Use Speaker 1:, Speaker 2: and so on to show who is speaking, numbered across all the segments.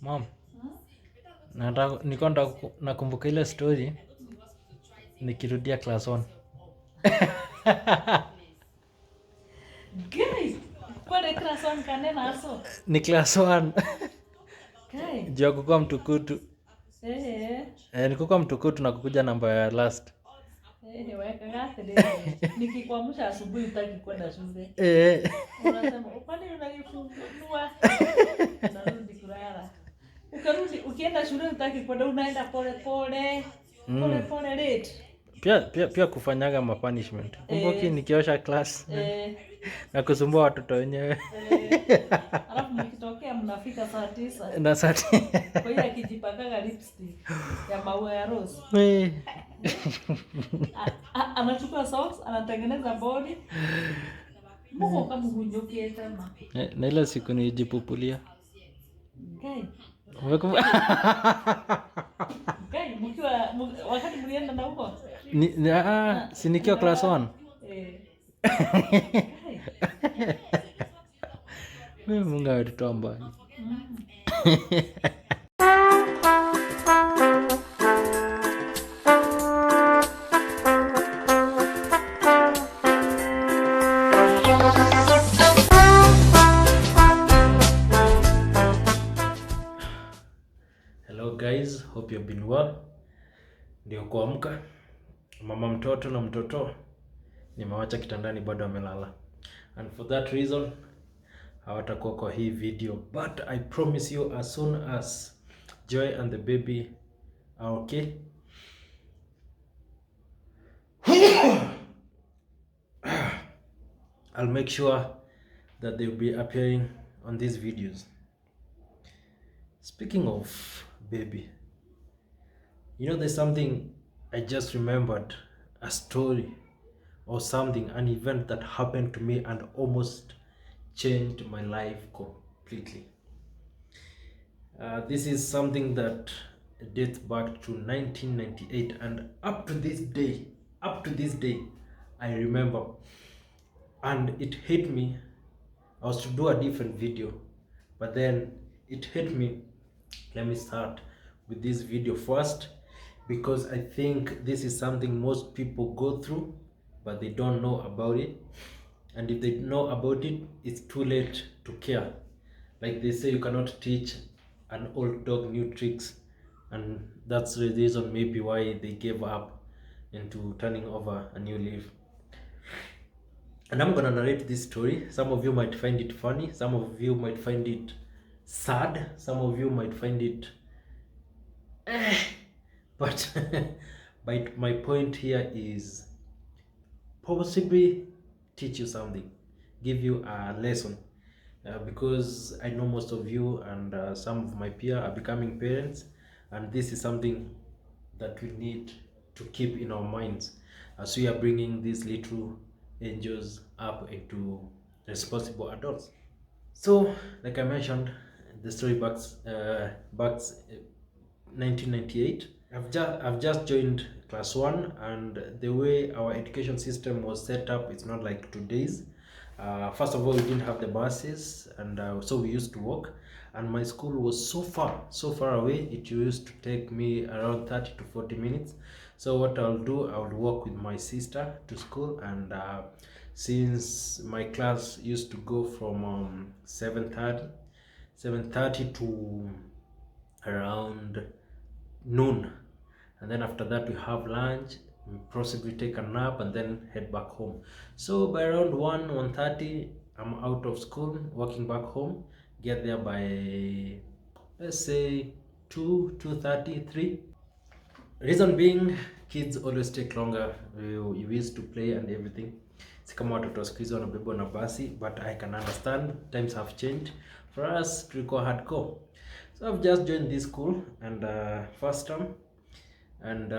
Speaker 1: Mom, niko nakumbuka ile story nikirudia class 1.
Speaker 2: Guys, kwani class 1 kanena aso?
Speaker 1: Ni class 1.
Speaker 2: Kai.
Speaker 1: Jua kukuwa mtukutu. Nikukuwa mtukutu na kukuja namba ya last.
Speaker 2: Weka gati nikikuamsha asubuhi utaki kwenda shule. Unasema kwani unanifungua? Unarudi kulala. Ukienda shule utaki kwenda, unaenda pole pole. Pole pole late.
Speaker 1: Pia kufanyaga mapunishment. Kumbuki nikiosha class. Na kusumbua watoto wenyewe.
Speaker 2: Alafu mkitokea mnafika saa 9.
Speaker 1: Na saa 9.
Speaker 2: Kwa hiyo akijipakaga lipstick ya maua ya rose. Anachukua socks, anatengeneza body. Mungu kama hunyokie tena.
Speaker 1: Na ile siku nijipupulia.
Speaker 2: Guy. Mkiwa wakati mlienda na huko?
Speaker 1: Si nikiwa class 1. Mungu awetutoa mbali. Hello guys, hope you've been well. Ndio kuamka. Mama mtoto na mtoto nimewacha kitandani bado amelala. And for that reason hawatakuwa kwa hii video, but I promise you as soon as Joy and the baby are okay, I'll make sure that they'll be appearing on these videos. Speaking of baby, you know, there's something I just remembered, a story or something, an event that happened to me and almost changed my life completely. This is something that dates back to 1998, and up to this day, I remember, and it hit me. I was to do a different video, but then it hit me. Let me start with this video first, because I think this is something most people go through, but they don't know about it. And if they know about it, it's too late to care. Like they say, you cannot teach an old dog new tricks, and that's the reason maybe why they gave up into turning over a new leaf. And I'm gonna narrate this story. Some of you might find it funny, some of you might find it sad, some of you might find it but but my point here is possibly teach you something, give you a lesson, because I know most of you and some of my peers are becoming parents, and this is something that we need to keep in our minds as we are bringing these little angels up into responsible adults. So like I mentioned, the story backs 1998. I've just joined class 1, and the way our education system was set up, it's not like today's. First of all, we didn't have the buses, and so we used to walk, and my school was so far away. It used to take me around 30 to 40 minutes. So what I'll do, I would walk with my sister to school, and since my class used to go from 7:30 to around noon, and then after that we have lunch, we possibly take a nap, and then head back home. So by around 1:30 I'm out of school, walking back home, get there by, let's say, 2:30, 3. Reason being, kids always take longer. We used to play and everything. Si kama watoto wa siku hizi wanabebwa na basi, but I can understand, times have changed. For us, tulikuwa hardcore. So I've just joined this school, and first term, and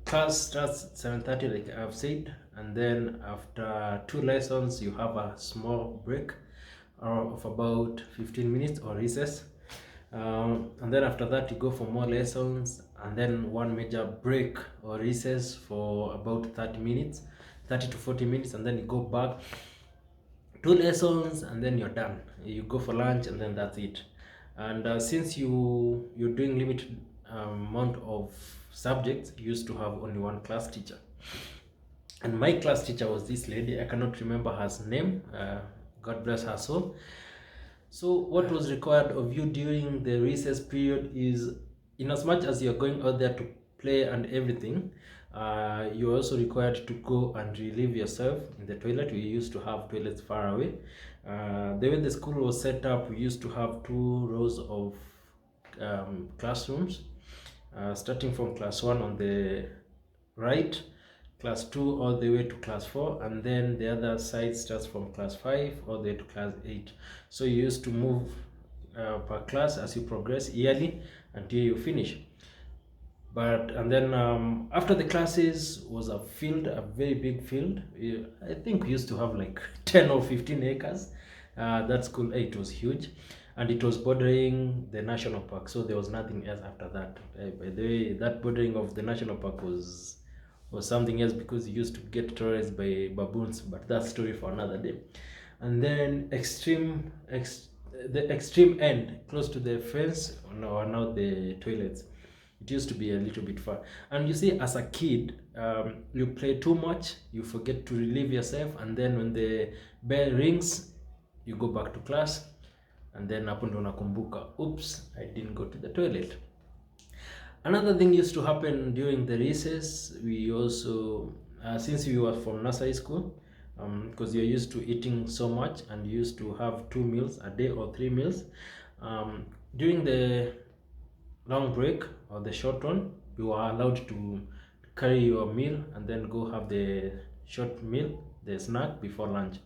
Speaker 1: class starts at 7:30, like I've said, and then after 2 lessons you have a small break of about 15 minutes or recess, and then after that you go for more lessons, and then one major break or recess for about 30 to 40 minutes, and then you go back, 2 lessons, and then you're done. You go for lunch, and then that's it. And since you're doing limited amount of subjects, you used to have only one class teacher. And my class teacher was this lady. I cannot remember her name. God bless her soul. So what was required of you during the recess period is, in as much as you're going out there to play and everything, you're also required to go and relieve yourself in the toilet. We used to have toilets far away. The way the school was set up, we used to have 2 rows of classrooms, starting from class 1 on the right, class 2 all the way to class 4, and then the other side starts from class 5 all the way to class 8. So you used to move per class as you progress yearly until you finish. And then after the classes was a field, a very big field. I think we used to have like 10 or 15 acres. That school, it was huge, and it was bordering the national park, so there was nothing else after that. By the way, that bordering of the national park was something else, because you used to get terrorized by baboons, but that's story for another day. And then the extreme end, close to the fence, are now the toilets. It used to be a little bit far. And you see, as a kid, you play too much, you forget to relieve yourself, and then when the bell rings, you go back to class, and then hapo ndo nakumbuka, oops, I didn't go to the toilet. Another thing used to happen during the recess. We also, since we were from nursery school, because you're used to eating so much and you used to have 2 meals a day or 3 meals, during the long break or the short one, you are allowed to carry your meal and then go have the short meal, the snack, before lunch.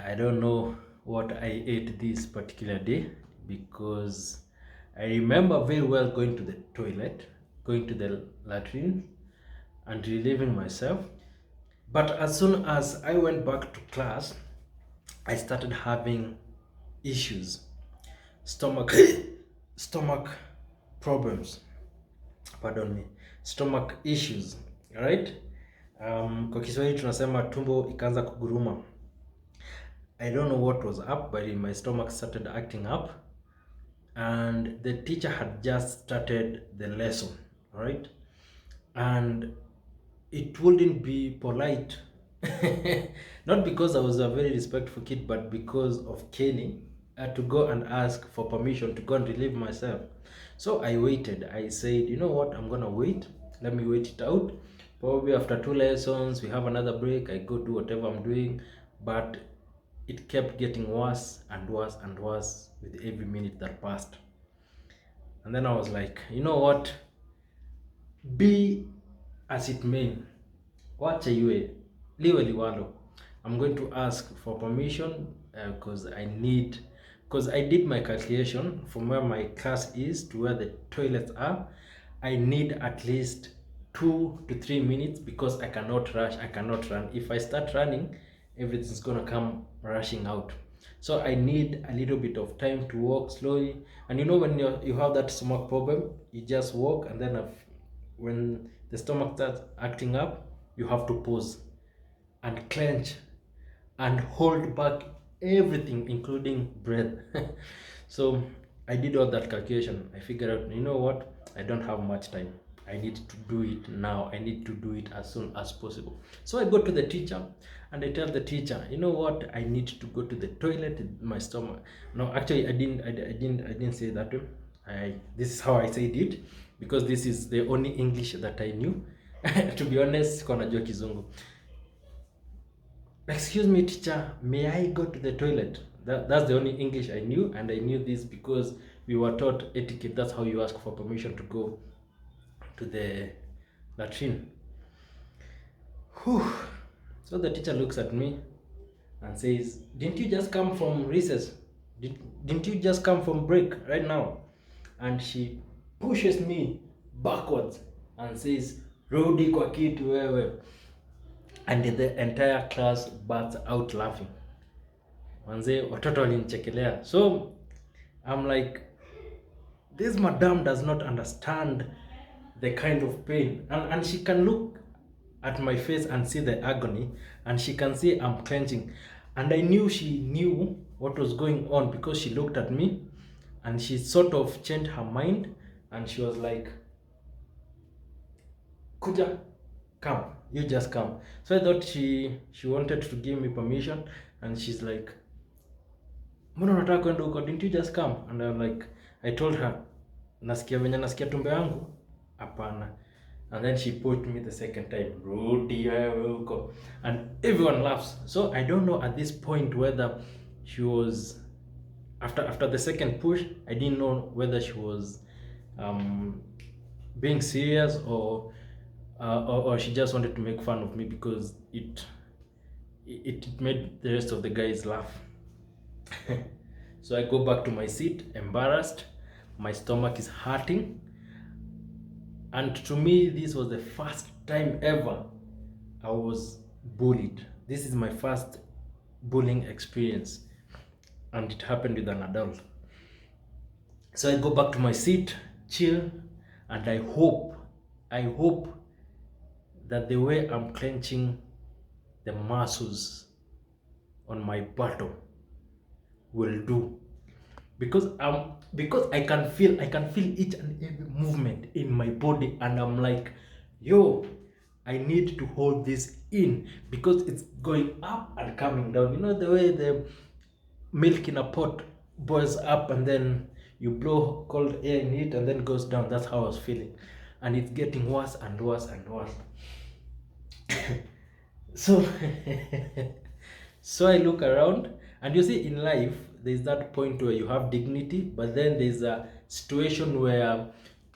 Speaker 1: I don't know what I ate this particular day, because I remember very well going to the toilet, going to the latrine, and relieving myself. But as soon as I went back to class, I started having issues, stomach stomach problems, pardon me, stomach issues, right? Kwa Kiswahili tunasema tumbo ikaanza kuguruma. I don't know what was up, but my stomach started acting up, and the teacher had just started the lesson, right? And it wouldn't be polite, not because I was a very respectful kid, but because of caning, to go and ask for permission to go and relieve myself. So I waited. I said, you know what, I'm gonna wait. Let me wait it out. Probably after 2 lessons, we have another break. I go do whatever I'm doing. But it kept getting worse and worse and worse with every minute that passed. And then I was like, you know what? Be as it may, wacha iwe liwe liwalo. I'm going to ask for permission, because I did my calculation from where my class is to where the toilets are. I need at least 2 to 3 minutes, because I cannot rush, I cannot run. If I start running, everything's gonna come rushing out. So I need a little bit of time to walk slowly. And you know, when you have that stomach problem, you just walk, and then when the stomach starts acting up, you have to pause and clench and hold back everything, including breath. So I did all that calculation. I figured out, you know what, I don't have much time. I need to do it now. I need to do it as soon as possible. So I go to the teacher and I tell the teacher, you know what, I need to go to the toilet. My stomach. No, actually, I didn't say that way. This is how I said it, because this is the only English that I knew. To be honest, sikuwa najua Kizungu. Excuse me, teacher, may I go to the toilet? That's the only English I knew, and I knew this because we were taught etiquette. That's how you ask for permission to go to the latrine. Whew. So the teacher looks at me and says, didn't you just come from recess? Didn't you just come from break right now? And she pushes me backwards and says, rudi kwa kitu wewe. And the entire class bursts out laughing. Manze, watoto walinichekelea. So I'm like, this madam does not understand the kind of pain. And she can look at my face and see the agony, and she can see I'm clenching. And I knew she knew what was going on, because she looked at me and she sort of changed her mind and she was like, Kuja, come, you just come. So I thought she wanted to give me permission, and she's like, mbona unataka kwenda huko, didn't you just come? And I'm like, I told her, nasikia venye nasikia tumbo yangu, hapana. And then she put me the second time, rudi wewe huko, and everyone laughs. So I don't know at this point whether she was, after the second push, I didn't know whether she was being serious, or she just wanted to make fun of me, because it made the rest of the guys laugh. So I go back to my seat, embarrassed. My stomach is hurting. And to me, this was the first time ever I was bullied. This is my first bullying experience, and it happened with an adult. So I go back to my seat, chill, and I hope that the way I'm clenching the muscles on my bottom will do, because I can feel each and every movement in my body, and I'm like, yo, I need to hold this in, because it's going up and coming down. You know the way the milk in a pot boils up and then you blow cold air in it and then goes down? That's how I was feeling, and it's getting worse and worse and worse. So so I look around, and you see, in life there's that point where you have dignity, but then there's a situation where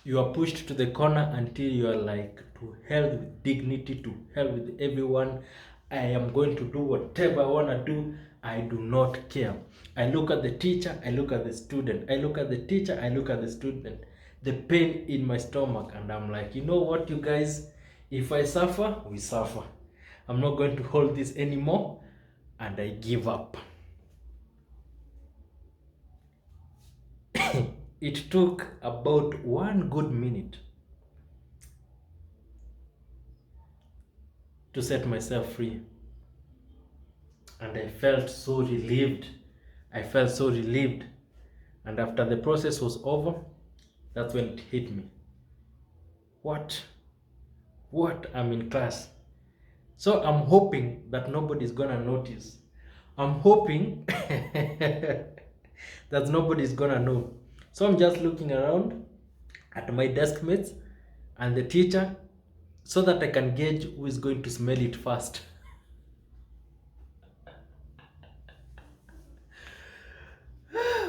Speaker 1: you are pushed to the corner until you are like, to hell with dignity, to hell with everyone, I am going to do whatever I want to do, I do not care. I look at the teacher, I look at the student, I look at the teacher, I look at the student, the pain in my stomach, and I'm like, you know what, you guys, if I suffer, we suffer. I'm not going to hold this anymore, and I give up. It took about 1 good minute to set myself free, and I felt so relieved. And after the process was over, that's when it hit me. What? I'm in class. So I'm hoping that nobody's gonna notice. I'm hoping that nobody's gonna know. So I'm just looking around at my desk mates and the teacher, so that I can gauge who is going to smell it first.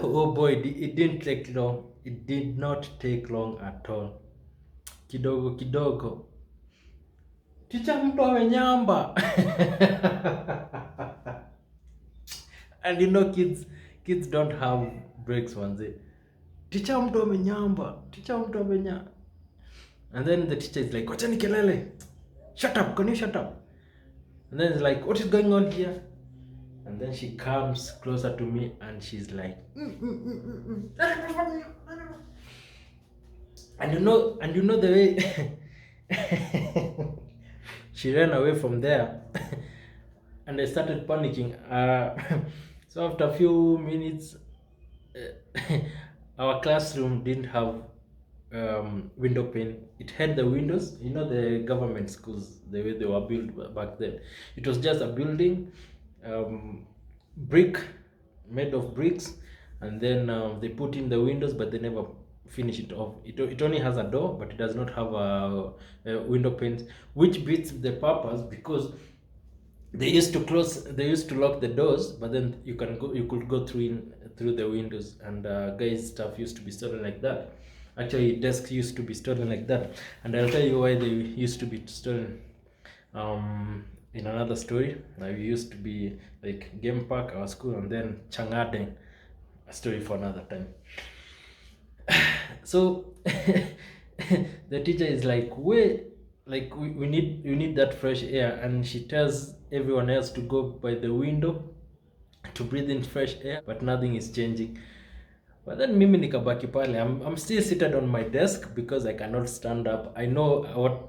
Speaker 1: Oh boy, it didn't take long. It did not take long at all. Kidogo kidogo, teacher, mtu amenyamba. And you know, kids don't have breaks once. Teacher, mtu amenyamba. And then the teacher is like, wachani kelele, shut up, can you shut up? And then it's like, what is going on here? And then she comes closer to me and she's like, and you know the way she ran away from there. And I started panicking. So after a few minutes, our classroom didn't have window pane. It had the windows, you know, the government schools, the way they were built back then. It was just a building, brick, made of bricks, and then they put in the windows, but they never finish it off. It only has a door, but it does not have a window panes, which beats the purpose, because they used to lock the doors, but then you could go through the windows, and guys' stuff used to be stolen like that. Actually, desks used to be stolen like that, and I'll tell you why they used to be stolen in another story. We used to be like Game Park, our school, and then Changade, a story for another time. So the teacher is like, wait, like we need that fresh air, and she tells everyone else to go by the window to breathe in fresh air, but nothing is changing. But then mimi nikabaki pale. I'm still seated on my desk because I cannot stand up. I know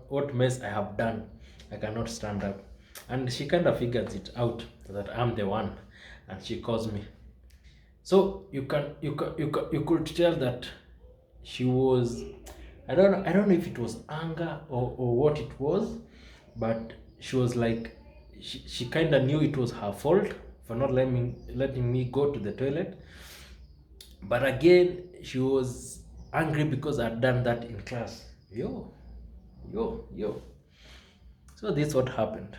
Speaker 1: what mess I have done. I cannot stand up, and she kind of figures it out that I'm the one, and she calls me. So you could tell that she was, I don't know if it was anger or what it was, but she was like, she kind of knew it was her fault for not letting me go to the toilet. But again, she was angry because I'd done that in class. Yo. So this is what happened.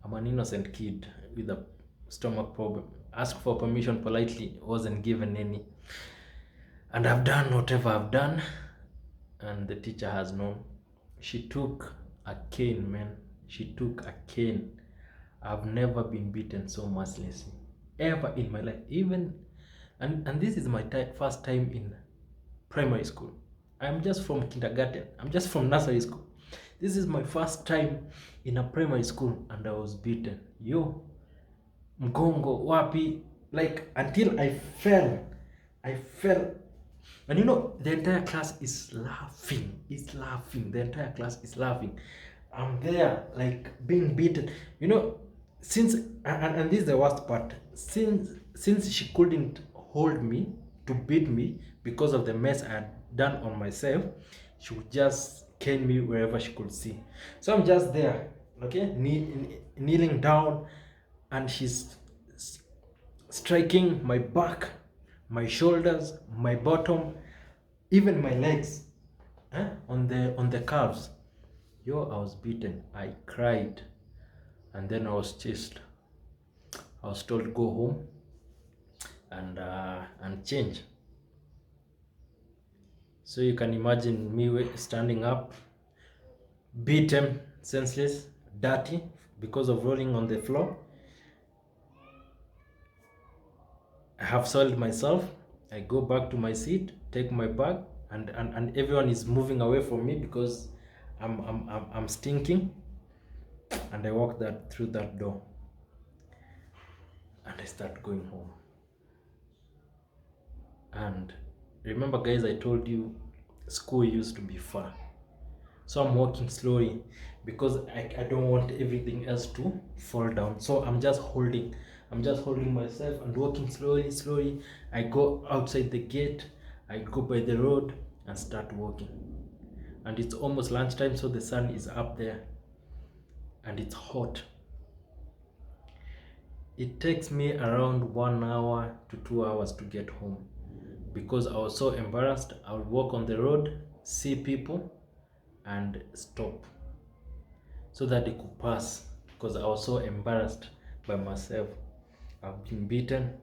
Speaker 1: I'm an innocent kid with a stomach problem. Asked for permission politely, wasn't given any. And I've done whatever I've done, and the teacher has known. She took a cane, man. She took a cane. I've never been beaten so mercilessly ever in my life. Even, and this is my first time in primary school. I'm just from kindergarten. I'm just from nursery school. This is my first time in a primary school, and I was beaten. Yo, mgongo wapi, like until I fell. And you know, the entire class is laughing. The entire class is laughing. I'm there, like being beaten. You know, since and this is the worst part. Since she couldn't hold me to beat me because of the mess I had done on myself, she would just cane me wherever she could see. So I'm just there, okay, kneeling down, and she's striking my back, my shoulders, my bottom, even my legs, on the calves. Yo, I was beaten. I cried, and then I was chased. I was told to go home and change. So you can imagine me standing up, beaten, senseless, dirty because of rolling on the floor. I have soiled myself. I go back to my seat, take my bag, and everyone is moving away from me because I'm stinking. And I walk through that door, and I start going home. And remember, guys, I told you school used to be far. So I'm walking slowly because I don't want everything else to fall down. So I'm just holding myself and walking slowly. I go outside the gate, I go by the road and start walking. And it's almost lunchtime, so the sun is up there and it's hot. It takes me around 1 hour to 2 hours to get home because I was so embarrassed. I would walk on the road, see people, and stop so that they could pass because I was so embarrassed by myself. I've been beaten.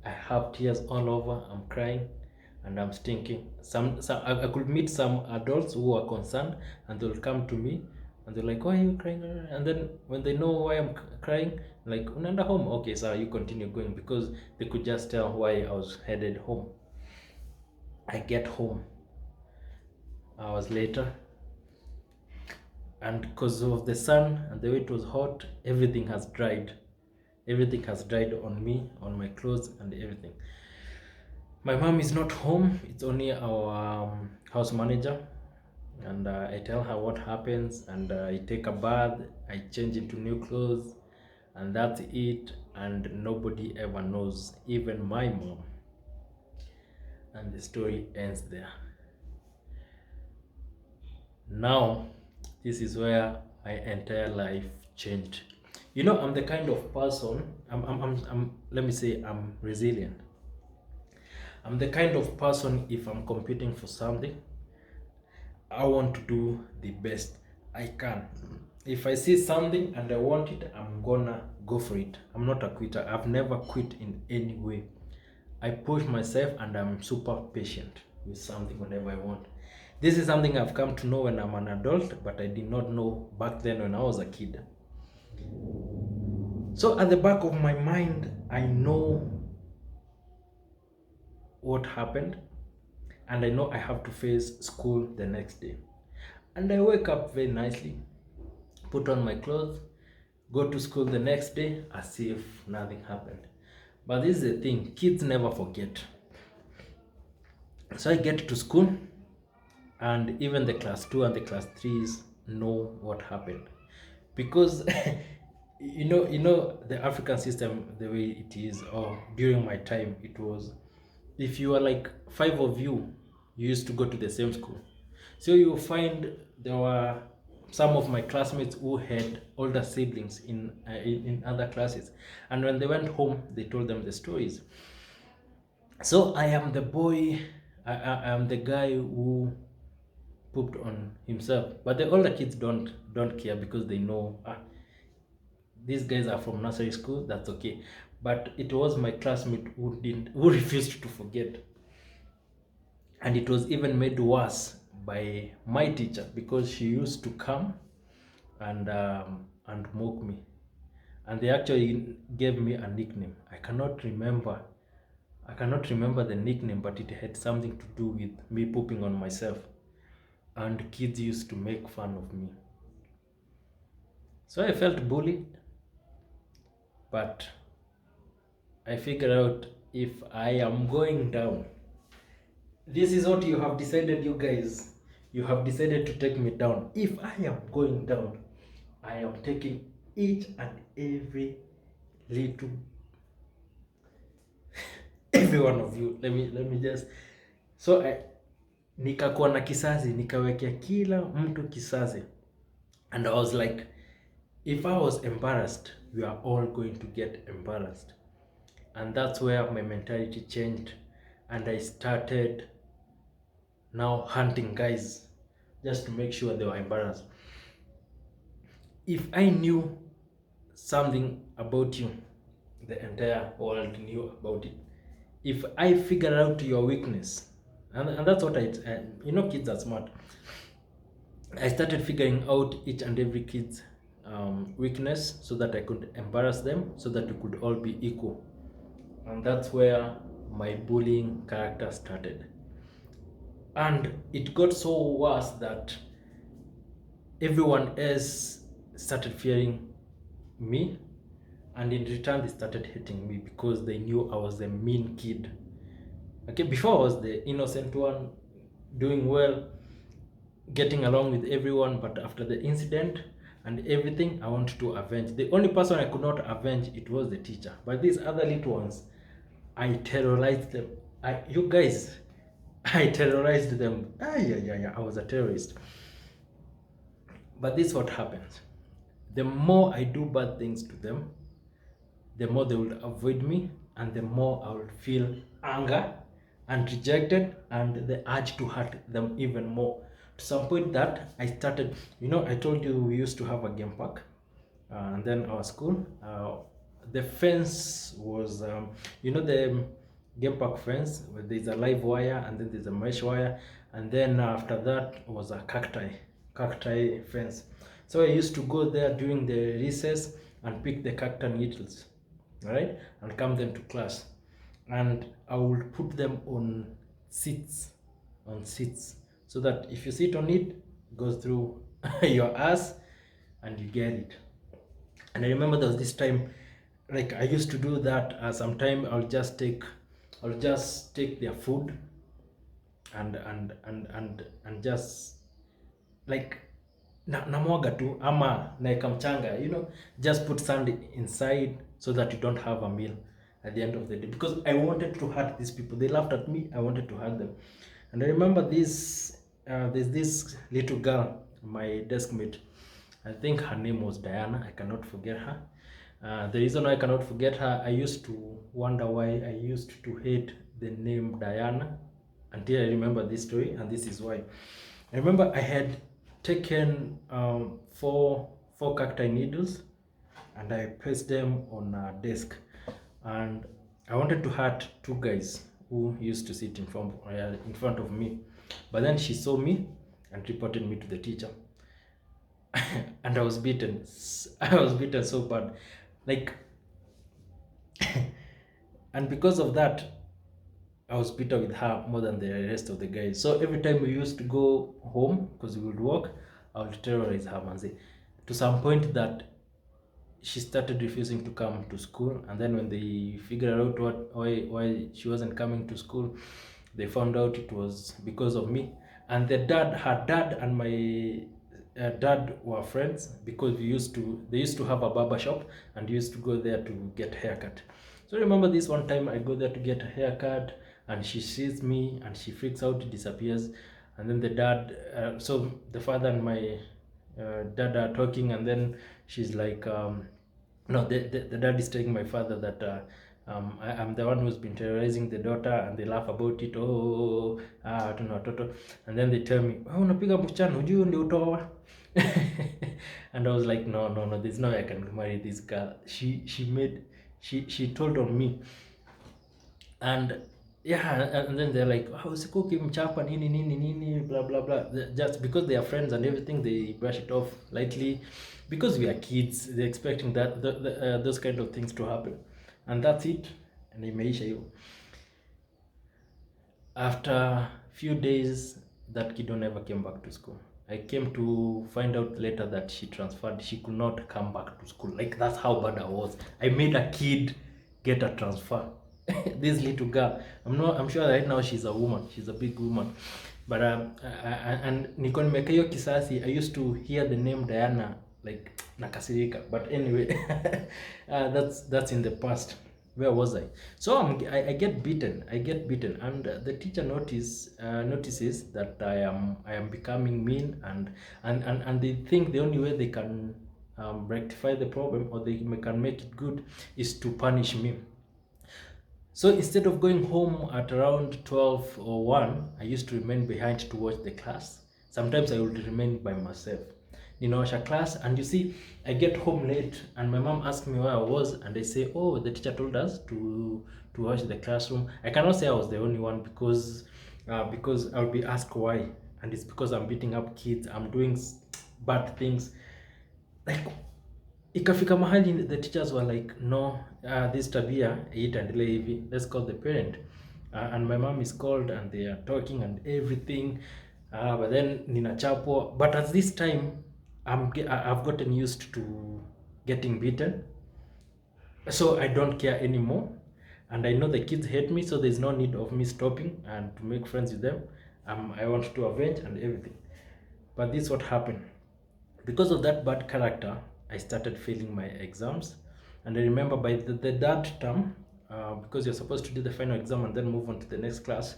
Speaker 1: I have tears all over. I'm crying and I'm stinking. I could meet some adults who are concerned, and they'll come to me and they're like, "Why are you crying?" And then when they know why I'm crying, like, "Unaenda home? Okay, so you continue going," because they could just tell why I was headed home. I get home hours later, and because of the sun and the way it was hot, everything has dried. Everything has dried on me, on my clothes, and everything. My mom is not home. It's only our house manager, and I tell her what happens, and I take a bath, I change into new clothes, and that's it. And nobody ever knows, even my mom. And the story ends there. Now, this is where my entire life changed. You know, I'm the kind of person, let me say, I'm resilient. I'm the kind of person, if I'm competing for something, I want to do the best I can. If I see something and I want it, I'm gonna go for it. I'm not a quitter. I've never quit in any way. I push myself and I'm super patient with something whenever I want. This is something I've come to know when I'm an adult, but I did not know back then when I was a kid. So at the back of my mind, I know what happened, and I know I have to face school the next day. And I wake up very nicely, put on my clothes, go to school the next day as if nothing happened. But this is the thing, kids never forget. So I get to school, and even the class 2 and the class 3s know what happened. Because the African system, the way it is, or during my time, it was, if you are like five of you, you used to go to the same school. So you find there were some of my classmates who had older siblings in other classes, and when they went home, they told them the stories. So I am the boy, I am the guy who pooped on himself, but the older kids don't care because they know, these guys are from nursery school, that's okay. But it was my classmate who refused to forget, and it was even made worse by my teacher because she used to come and mock me, and they actually gave me a nickname. I cannot remember the nickname, but it had something to do with me pooping on myself, and kids used to make fun of me. So I felt bullied, but I figured out, if I am going down, this is what you have decided, you guys. You have decided to take me down. If I am going down, I am taking each and every little, every one of you. Let me just, so nikakuwa na kisasi, nikawekea kila mtu kisasi, and I was like, if I was embarrassed, we are all going to get embarrassed. And that's where my mentality changed, and I started now hunting guys just to make sure they were embarrassed. If I knew something about you, the entire world knew about it. If I figure out your weakness, and that's what kids are smart. I started figuring out each and every kid's weakness so that I could embarrass them, so that we could all be equal. And that's where my bullying character started. And it got so worse that everyone else started fearing me, and in return they started hating me because they knew I was the mean kid. Okay, before I was the innocent one, doing well, getting along with everyone, but after the incident and everything, I wanted to avenge. The only person I could not avenge, it was the teacher. But these other little ones, I terrorized them. You guys, I terrorized them. Yeah, I was a terrorist. But this is what happens. The more I do bad things to them, the more they will avoid me, and the more I will feel anger and rejected and the urge to hurt them even more. To some point that I started, I told you we used to have a game park, and then our school, the fence was, the game park fence, where there's a live wire and then there's a mesh wire, and then after that was a cacti fence. So I used to go there during the recess and pick the cacti needles, all right, and come them to class, and I would put them seats on seats, so that if you sit on it, it goes through your ass and you get it. And I remember there was this time, like I used to do that. Sometime I'll just take their food and just like namwaga tu, ama naeka mchanga, just put sand inside so that you don't have a meal at the end of the day, because I wanted to hurt these people. They laughed at me, I wanted to hurt them. And I remember there's this little girl, my desk mate. I think her name was Diana. I cannot forget her. The reason why I cannot forget her, I used to wonder why I used to hate the name Diana until I remember this story, and this is why. I remember I had taken four cacti needles, and I placed them on a desk, and I wanted to hurt two guys who used to sit in front of me. But then she saw me and reported me to the teacher. And I was beaten. I was beaten so bad. Like, and because of that, I was better with her more than the rest of the guys. So every time we used to go home, because we would walk, I would terrorize her, manzi. To some point that she started refusing to come to school, and then when they figured out why she wasn't coming to school, they found out it was because of me. And her dad and my dad were friends because they used to have a barber shop and used to go there to get haircut. So I remember this one time I go there to get a haircut and she sees me and she freaks out, disappears, and then the dad, so the father and my dad are talking, and then she's like, no, the dad is telling my father that I'm the one who's been terrorizing the daughter, and they laugh about it. Oh, watoto watoto, and then they tell me, oh, unapiga msichana hujui ndio utoa. And I was like, no, no, no, there's no way I can marry this girl. She told on me, and yeah, and then they're like, oh, usiku ukimchapa nini nini nini blah blah blah. Just because they are friends and everything, they brush it off lightly because we are kids. They're expecting that those kind of things to happen, and that's it. And imeisha hiyo. After few days, that kid never came back to school. I came to find out later that she transferred. She could not come back to school. Like, that's how bad I was. I made a kid get a transfer. This little girl. I'm sure right now she's a woman. She's a big woman. But and niko nimeka hiyo kisasi. I used to hear the name Diana like nakasirika. But anyway, that's in the past. Where was I? So I get beaten. I get beaten, and the teacher notices that I am becoming mean, and they think the only way they can rectify the problem, or they can make it good, is to punish me. So instead of going home at around 12 or 1, I used to remain behind to watch the class. Sometimes I would remain by myself. Ninaosha class, and you see, I get home late and my mom asked me where I was, and I say, oh, the teacher told us to wash the classroom. I cannot say I was the only one because I'll be asked why, and it's because I'm beating up kids, I'm doing bad things. Like, ikafika mahali the teachers were like, no, this tabia itaendelea hivi, let's call the parent. And my mom is called and they are talking and everything, but then ninachapwa. But at this time I've gotten used to getting beaten, so I don't care anymore, and I know the kids hate me, so there's no need of me stopping and to make friends with them. I want to avenge and everything. But this is what happened. Because of that bad character, I started failing my exams. And I remember by the third term, because you're supposed to do the final exam and then move on to the next class,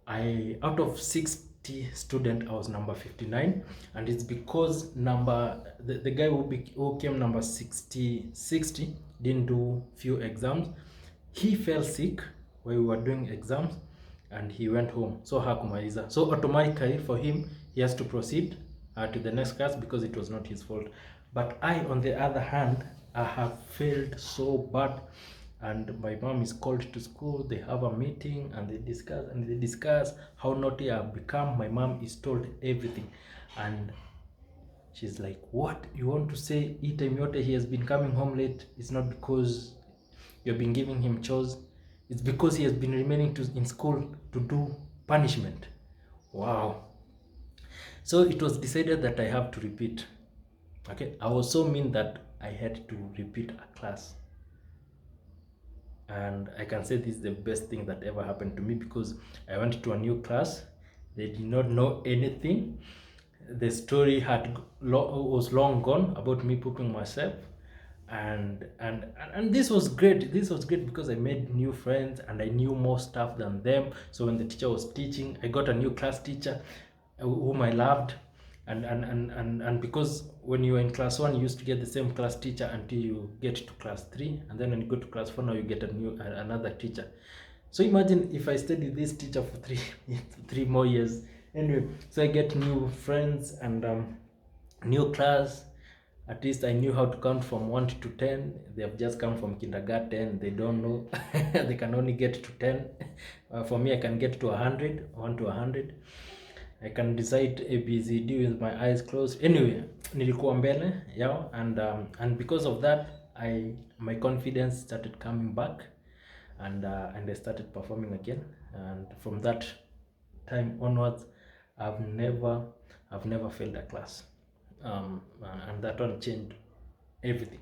Speaker 1: out of 60 students, I was number 59. And it's because the guy who came number 60 didn't do few exams. He fell sick while we were doing exams and he went home, so hakumaliza. So automatically for him, he has to proceed to the next class because it was not his fault. But I, on the other hand, I have failed so bad, and my mom is called to school. They have a meeting and they discuss how naughty I have become. My mom is told everything, and she's like, what you want to say? Time yote he has been coming home late. It's not because you've been giving him chores, it's because he has been remaining in school to do punishment. Wow. So it was decided that I have to repeat. Okay, I was so mean that I had to repeat a class. And I can say this is the best thing that ever happened to me, because I went to a new class. They did not know anything. The story was long gone about me pooping myself. And this was great. This was great because I made new friends and I knew more stuff than them. So when the teacher was teaching, I got a new class teacher whom I loved. And because when you were in class 1, you used to get the same class teacher until you get to class 3, and then when you go to class 4, now you get another teacher. So imagine if I stayed with this teacher for three more years. Anyway, so I get new friends and new class. At least I knew how to count from 1 to 10. They have just come from kindergarten. They don't know. They can only get to 10. For me, I can get to 100, 1 to 100. I can recite ABCD with my eyes closed. Anyway, nilikuwa mbele, yeah, and because of that, my confidence started coming back, and I started performing again. And from that time onwards, I've never failed a class, and that one changed everything.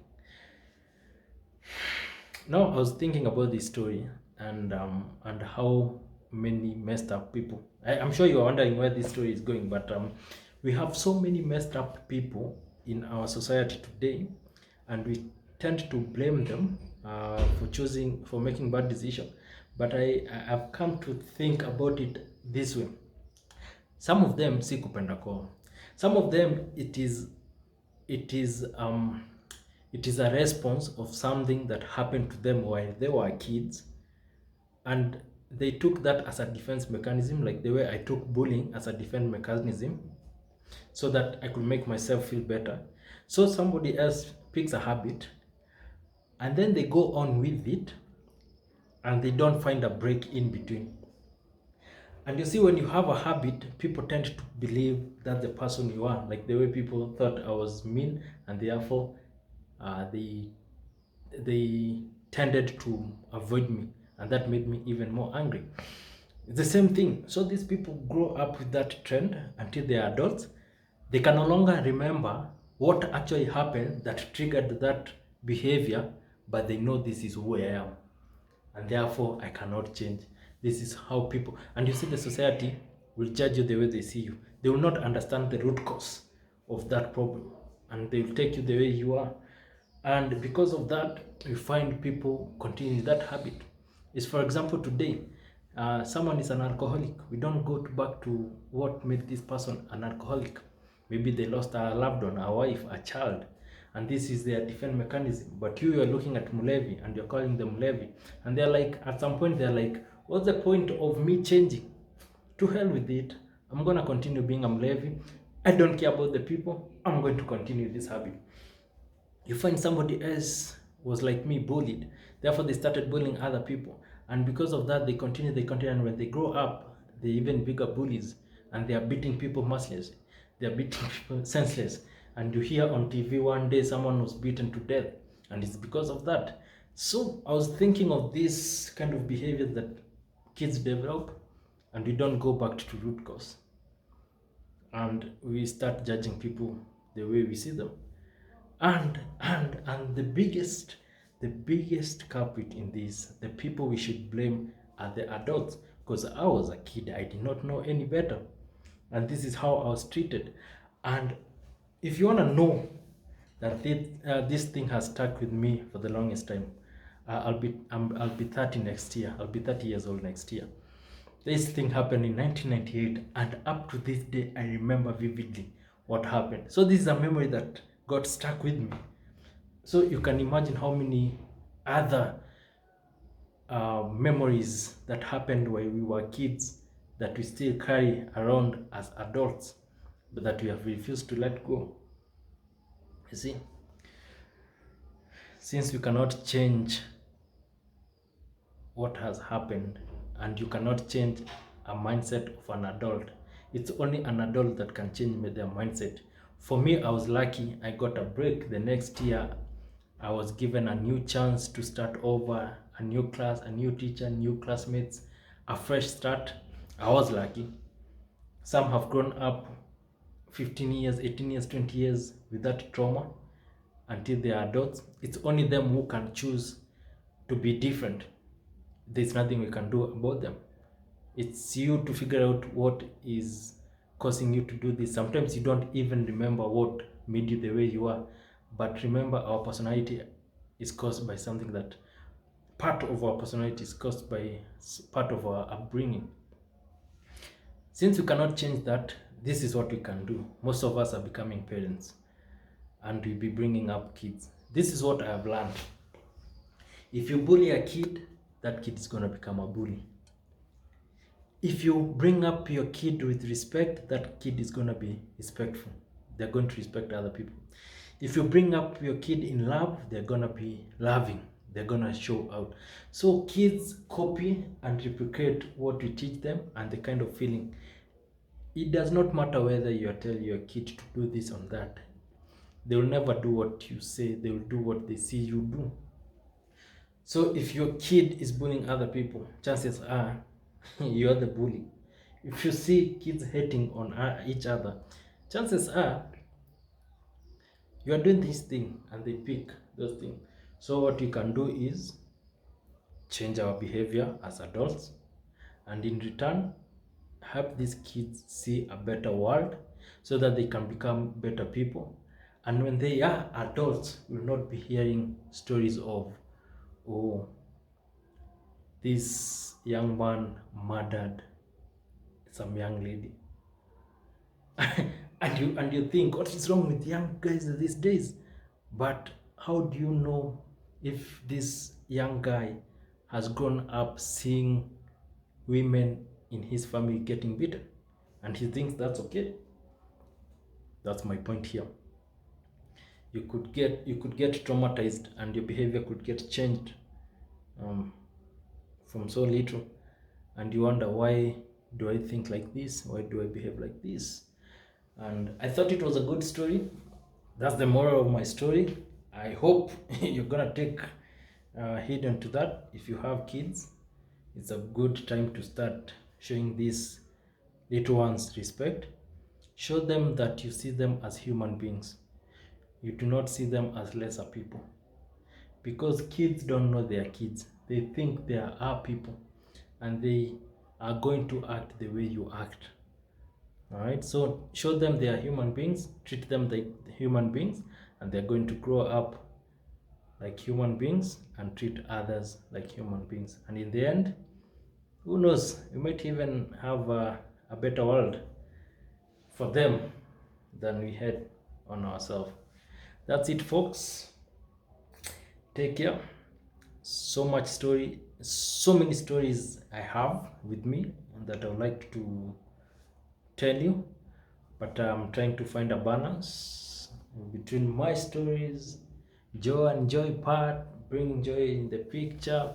Speaker 1: Now I was thinking about this story and how many messed up people. I'm sure you are wondering where this story is going, but We have so many messed up people in our society today, and we tend to blame them for making bad decisions. But I've come to think about it this way. Some of them si kupenda kwao. Some of them it is um it is a response of something that happened to them while they were kids, and they took that as a defense mechanism, like the way I took bullying as a defense mechanism, so that I could make myself feel better. So somebody else picks a habit and then they go on with it, and they don't find a break in between. And you see, when you have a habit, people tend to believe that the person you are, like the way people thought I was mean, and therefore they tended to avoid me, and that made me even more angry. It's the same thing. So these people grow up with that trend until they are adults. They can no longer remember what actually happened that triggered that behavior, but they know this is who I am, and therefore I cannot change. This is how people, and you see, the society will judge you the way they see you. They will not understand the root cause of that problem, and they will take you the way you are. And because of that, we find people continue that habit. Is, for example, today, someone is an alcoholic. We don't go back to what made this person an alcoholic. Maybe they lost a loved one, a wife, a child, and this is their defense mechanism. But you are looking at Mulevi and you're calling them Mulevi, and they're like, at some point, they're like, what's the point of me changing? To hell with it. I'm gonna continue being a Mulevi. I don't care about the people. I'm going to continue this habit. You find somebody else was like me, bullied. Therefore, they started bullying other people, and because of that, they continue. And when they grow up, they even bigger bullies, and they are beating people mercilessly. They are beating people senseless. And you hear on TV one day someone was beaten to death, and it's because of that. So I was thinking of this kind of behavior that kids develop, and we don't go back to root cause, and we start judging people the way we see them. And the biggest culprit in this, the people we should blame are the adults, because I was a kid, I did not know any better, and this is how I was treated. And if you want to know that this thing has stuck with me for the longest time, I'll be 30 next year. I'll be 30 years old next year. This thing happened in 1998, and up to this day, I remember vividly what happened. So this is a memory that got stuck with me. So you can imagine how many other memories that happened when we were kids that we still carry around as adults, but that we have refused to let go. You see, since we cannot change what has happened, and you cannot change a mindset of an adult, it's only an adult that can change their mindset. For me, I was lucky. I got a break. The next year, I was given a new chance to start over, a new class, a new teacher, new classmates, a fresh start. I was lucky. Some have grown up 15 years, 18 years, 20 years with that trauma until they are adults. It's only them who can choose to be different. There's nothing we can do about them. It's you to figure out what is causing you to do this. Sometimes you don't even remember what made you the way you are. But remember, our personality is caused by something that part of our personality is caused by part of our upbringing. Since we cannot change that, this is what we can do. Most of us are becoming parents, and we'll be bringing up kids. This is what I have learned. If you bully a kid, that kid is going to become a bully. If you bring up your kid with respect, that kid is going to be respectful. They're going to respect other people. If you bring up your kid in love, they're going to be loving. They're going to show out. So kids copy and replicate what we teach them, and the kind of feeling. It does not matter whether you are telling your kid to do this or that. They will never do what you say. They will do what they see you do. So if your kid is bullying other people, chances are you are the bully. If you see kids hating on each other, chances are you are doing this thing, and they pick those things. So what you can do is change our behavior as adults, and in return help these kids see a better world, so that they can become better people. And when they are adults, we will not be hearing stories of, oh, this young man murdered some young lady. And you think, what is wrong with young guys these days? But how do you know if this young guy has grown up seeing women in his family getting beaten and he thinks that's okay? That's my point here. You could get traumatized and your behavior could get changed um, from so little, and you wonder, why do I think like this? Why do I behave like this? And I thought it was a good story. That's the moral of my story. I hope you're gonna take heed into that. If you have kids, it's a good time to start showing these little ones respect. Show them that you see them as human beings. You do not see them as lesser people, because kids don't know they are kids. They think they are people, and they are going to act the way you act. All right, so show them they are human beings, treat them like human beings, and they're going to grow up like human beings and treat others like human beings. And in the end, who knows, we might even have a better world for them than we had on ourselves. That's it, folks. Take care. So much story, so many stories I have with me that I would like to tell you, but I'm trying to find a balance between my stories, joy and joy part, bring joy in the picture,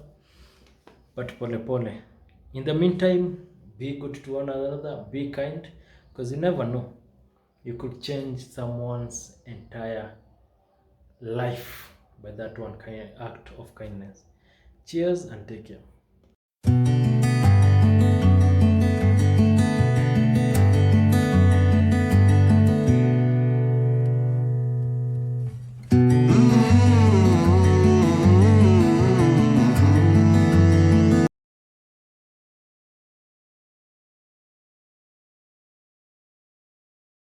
Speaker 1: but pole pole. In the meantime, be good to one another, be kind, because you never know, you could change someone's entire life by that one kind act of kindness. Cheers and take care.